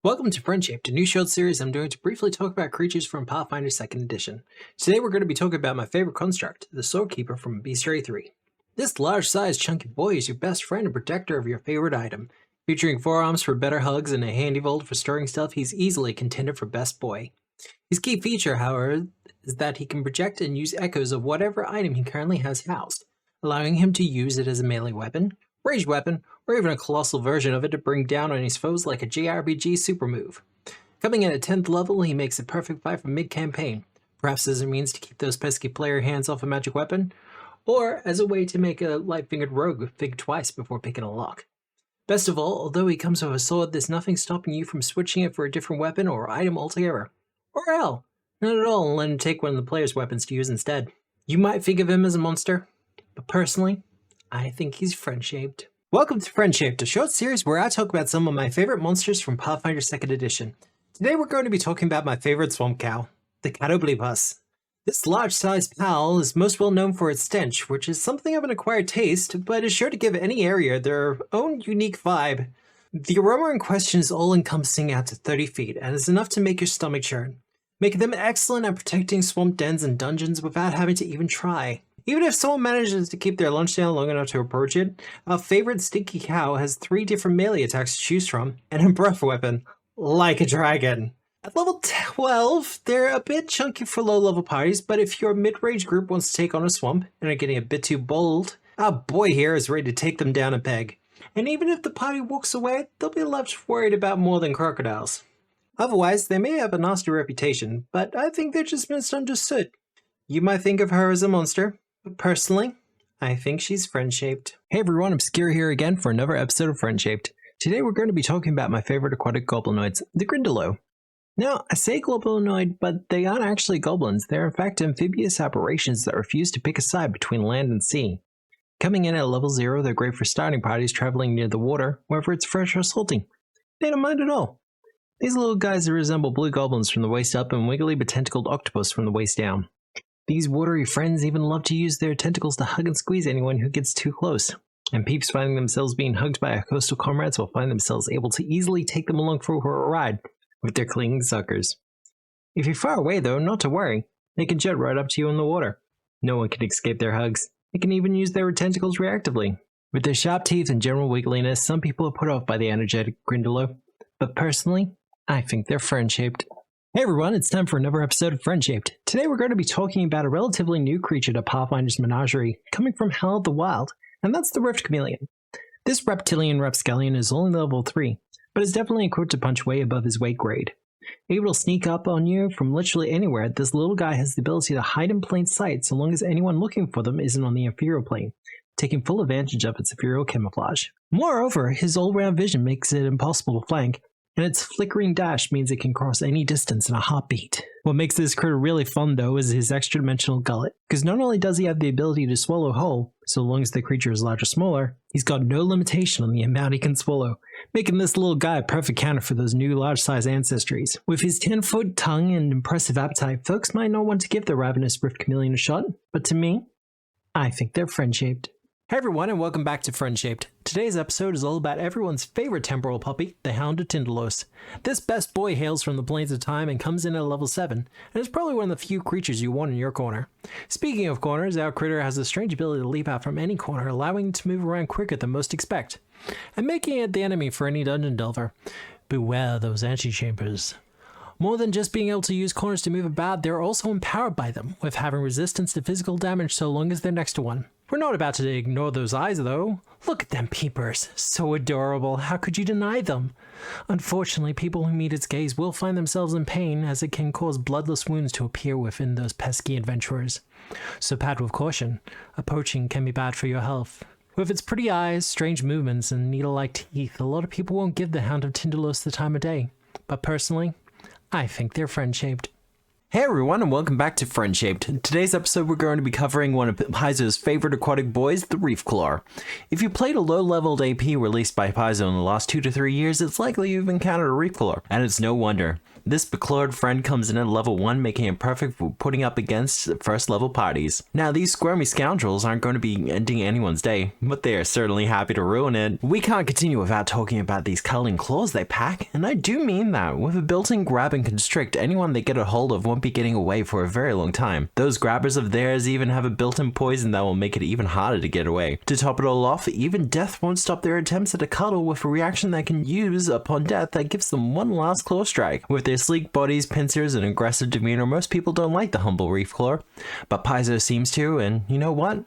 Welcome to Friendshapes, a new short series I'm doing to briefly talk about creatures from Pathfinder 2nd Edition. Today we're going to be talking about my favorite construct, the Swordkeeper from Bestiary 3. This large-sized chunky boy is your best friend and protector of your favorite item. Featuring forearms for better hugs and a handy vault for storing stuff, he's easily contender for best boy. His key feature, however, is that he can project and use echoes of whatever item he currently has housed, allowing him to use it as a melee weapon, ranged weapon, or even a colossal version of it to bring down on his foes like a JRPG super move. Coming in at 10th level, he makes a perfect fight for mid-campaign, perhaps as a means to keep those pesky player hands off a magic weapon, or as a way to make a light-fingered rogue think twice before picking a lock. Best of all, although he comes with a sword, there's nothing stopping you from switching it for a different weapon or item altogether. Or hell, not at all, and let him take one of the player's weapons to use instead. You might think of him as a monster, but personally, I think he's friend-shaped. Welcome to Friendshapes, a short series where I talk about some of my favorite monsters from Pathfinder 2nd Edition. Today we're going to be talking about my favorite swamp cow, the Catoblipus. This large-sized pal is most well known for its stench, which is something of an acquired taste, but is sure to give any area their own unique vibe. The aroma in question is all-encompassing out to 30 feet, and is enough to make your stomach churn, making them excellent at protecting swamp dens and dungeons without having to even try. Even if someone manages to keep their lunch down long enough to approach it, our favorite stinky cow has 3 different melee attacks to choose from, and a breath weapon, like a dragon. At level 12, they're a bit chunky for low-level parties, but if your mid-range group wants to take on a swamp and are getting a bit too bold, our boy here is ready to take them down a peg. And even if the party walks away, they'll be left worried about more than crocodiles. Otherwise, they may have a nasty reputation, but I think they're just misunderstood. You might think of her as a monster, but personally, I think she's friend-shaped. Hey everyone, Obscure here again for another episode of Friendshaped. Today we're going to be talking about my favorite aquatic goblinoids, the Grindylow. Now, I say goblinoid, but they aren't actually goblins. They're in fact amphibious aberrations that refuse to pick a side between land and sea. Coming in at level 0, they're great for starting parties traveling near the water, whether it's fresh or salty. They don't mind at all. These little guys resemble blue goblins from the waist up and wiggly but tentacled octopus from the waist down. These watery friends even love to use their tentacles to hug and squeeze anyone who gets too close. And peeps finding themselves being hugged by our coastal comrades will find themselves able to easily take them along for a ride with their clinging suckers. If you're far away though, not to worry. They can jet right up to you in the water. No one can escape their hugs. They can even use their tentacles reactively. With their sharp teeth and general wiggliness, some people are put off by the energetic Grindylow. But personally, I think they're friend-shaped. Hey everyone, it's time for another episode of Friendshaped. Today we're going to be talking about a relatively new creature to Pathfinder's menagerie, coming from Hell of the Wild, and that's the Rift Chameleon. This reptilian rapscallion is only level 3, but is definitely equipped to punch way above his weight grade. Able to sneak up on you from literally anywhere, this little guy has the ability to hide in plain sight so long as anyone looking for them isn't on the inferior plane, taking full advantage of its ethereal camouflage. Moreover, his all-round vision makes it impossible to flank, and its flickering dash means it can cross any distance in a heartbeat. What makes this critter really fun though is his extra-dimensional gullet, because not only does he have the ability to swallow whole, so long as the creature is large or smaller, he's got no limitation on the amount he can swallow, making this little guy a perfect counter for those new large-size ancestries. With his 10-foot tongue and impressive appetite, folks might not want to give the ravenous Rift Chameleon a shot, but to me, I think they're friend-shaped. Hey everyone, and welcome back to Friendshaped. Today's episode is all about everyone's favorite temporal puppy, the Hound of Tindalos. This best boy hails from the plains of time and comes in at level 7, and is probably one of the few creatures you want in your corner. Speaking of corners, our critter has a strange ability to leap out from any corner, allowing it to move around quicker than most expect, and making it the enemy for any dungeon delver. Beware those antechambers. More than just being able to use corners to move about, they're also empowered by them, with having resistance to physical damage so long as they're next to one. We're not about to ignore those eyes though. Look at them peepers, so adorable, how could you deny them? Unfortunately, people who meet its gaze will find themselves in pain, as it can cause bloodless wounds to appear within those pesky adventurers. So pad with caution, approaching can be bad for your health. With its pretty eyes, strange movements, and needle-like teeth, a lot of people won't give the Hound of Tindalos the time of day. But personally, I think they're friend-shaped. Hey everyone, and welcome back to Friendshaped. In today's episode, we're going to be covering one of Paizo's favorite aquatic boys, the Reef Claw. If you played a low-leveled AP released by Paizo in the last 2 to 3 years, it's likely you've encountered a Reef Claw, and it's no wonder. This Blackpowder friend comes in at level 1, making it perfect for putting up against first level parties. Now these squirmy scoundrels aren't going to be ending anyone's day, but they are certainly happy to ruin it. We can't continue without talking about these cuddling claws they pack, and I do mean that. With a built-in grab and constrict, anyone they get a hold of won't be getting away for a very long time. Those grabbers of theirs even have a built-in poison that will make it even harder to get away. To top it all off, even death won't stop their attempts at a cuddle with a reaction they can use upon death that gives them one last claw strike. With their sleek bodies, pincers, and aggressive demeanor, most people don't like the humble reef claw, but Paizo seems to, and you know what?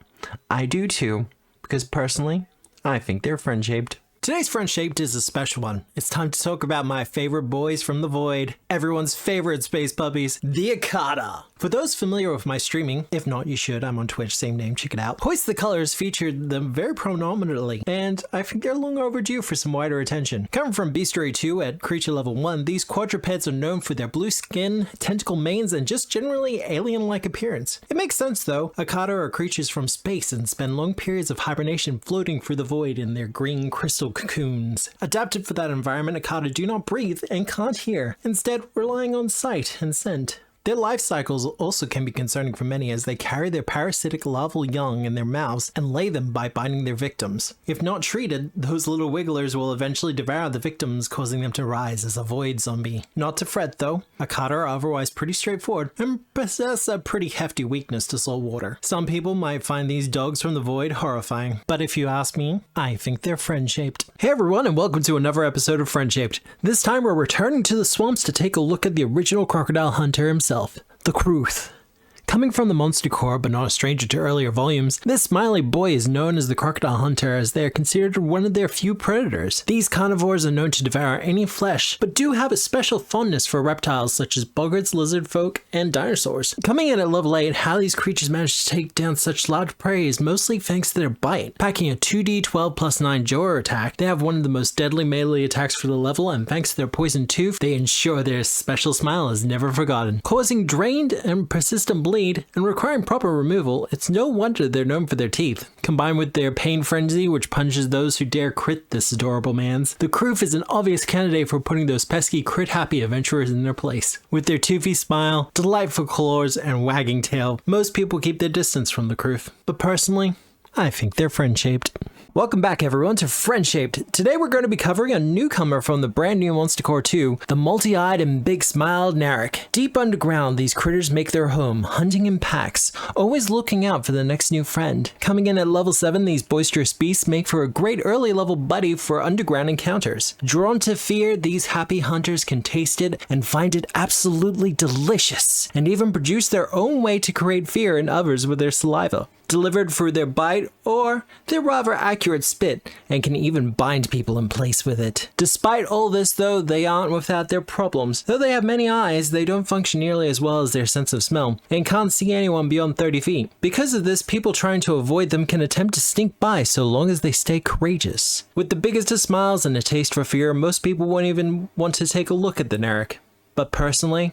I do too, because personally, I think they're friend-shaped. Today's Friendshaped is a special one. It's time to talk about my favorite boys from the void, everyone's favorite space puppies, the Akata. For those familiar with my streaming, if not, you should. I'm on Twitch, same name, check it out. Hoist the Colors featured them very prominently, and I think they're long overdue for some wider attention. Coming from Bestiary 2 at Creature Level 1, these quadrupeds are known for their blue skin, tentacle manes, and just generally alien-like appearance. It makes sense though. Akata are creatures from space and spend long periods of hibernation floating through the void in their green crystal cocoons. Adapted for that environment, Akata do not breathe and can't hear, instead relying on sight and scent. Their life cycles also can be concerning for many, as they carry their parasitic larval young in their mouths and lay them by biting their victims. If not treated, those little wigglers will eventually devour the victims, causing them to rise as a void zombie. Not to fret though, Akata are otherwise pretty straightforward and possess a pretty hefty weakness to salt water. Some people might find these dogs from the void horrifying, but if you ask me, I think they're friend-shaped. Hey everyone, and welcome to another episode of Friendshaped. This time we're returning to the swamps to take a look at the original crocodile hunter himself, the Kruth. Coming from the Monster Corps, but not a stranger to earlier volumes, this smiley boy is known as the Crocodile Hunter, as they are considered one of their few predators. These carnivores are known to devour any flesh, but do have a special fondness for reptiles such as boggarts, lizard folk, and dinosaurs. Coming in at level 8, how these creatures manage to take down such large prey is mostly thanks to their bite. Packing a 2d12 plus 9 Joer attack, they have one of the most deadly melee attacks for the level, and thanks to their poison tooth, they ensure their special smile is never forgotten. Causing drained and persistent bleed and requiring proper removal, it's no wonder they're known for their teeth. Combined with their pain frenzy, which punishes those who dare crit this adorable man's, the Kruth is an obvious candidate for putting those pesky crit-happy adventurers in their place. With their toothy smile, delightful claws, and wagging tail, most people keep their distance from the Kruth. But personally, I think they're friend-shaped. Welcome back everyone to Friendshaped. Today we're going to be covering a newcomer from the brand new Monster Corps 2, the multi-eyed and big-smiled Narek. Deep underground, these critters make their home, hunting in packs, always looking out for the next new friend. Coming in at level 7, these boisterous beasts make for a great early level buddy for underground encounters. Drawn to fear, these happy hunters can taste it and find it absolutely delicious, and even produce their own way to create fear in others with their saliva. Delivered through their bite or their rather accurate spit, and can even bind people in place with it. Despite all this though, they aren't without their problems. Though they have many eyes, they don't function nearly as well as their sense of smell, and can't see anyone beyond 30 feet. Because of this, people trying to avoid them can attempt to sneak by so long as they stay courageous. With the biggest of smiles and a taste for fear, most people won't even want to take a look at the Narek. But personally,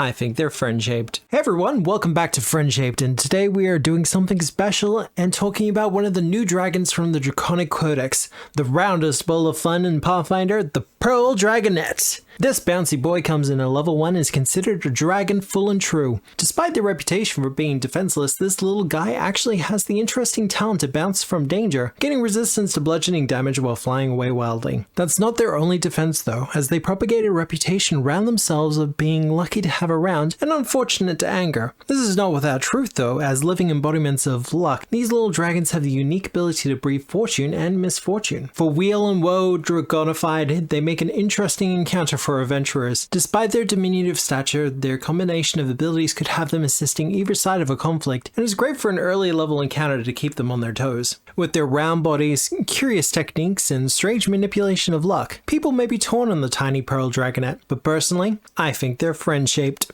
I think they're friend-shaped. Hey everyone, welcome back to Friendshaped, and today we are doing something special and talking about one of the new dragons from the Draconic Codex, the roundest bowl of fun in Pathfinder, the Pearl Dragonette. This bouncy boy comes in at level 1 and is considered a dragon full and true. Despite their reputation for being defenseless, this little guy actually has the interesting talent to bounce from danger, getting resistance to bludgeoning damage while flying away wildly. That's not their only defense though, as they propagate a reputation around themselves of being lucky to have around and unfortunate to anger. This is not without truth though, as living embodiments of luck, these little dragons have the unique ability to breed fortune and misfortune. For weal and woe dragonified, they make an interesting encounter for adventurers. Despite their diminutive stature, their combination of abilities could have them assisting either side of a conflict, and is great for an early level encounter to keep them on their toes. With their round bodies, curious techniques, and strange manipulation of luck, people may be torn on the tiny Pearl Dragonette, but personally, I think they're friend-shaped.